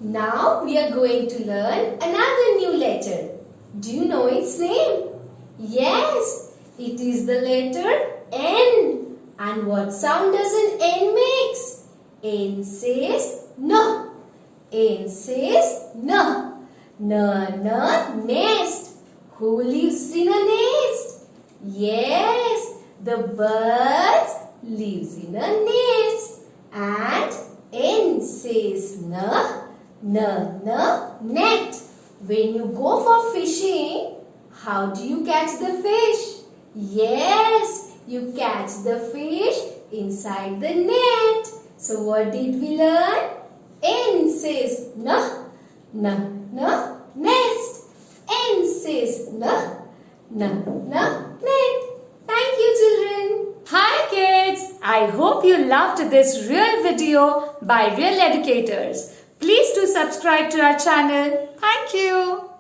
Now we are going to learn another new letter. Do you know its name? Yes, it is the letter N. And what sound does an N makes? N says no. N says no. Nest. Who lives in a nest? Yes, the birds lives in a nest. And N says net. When you go for fishing, how do you catch the fish? Yes, you catch the fish inside the net. So what did we learn? N says nest. N says net. Thank you, children. Hi kids! I hope you loved this real video by Real Educators. Please do subscribe to our channel. Thank you.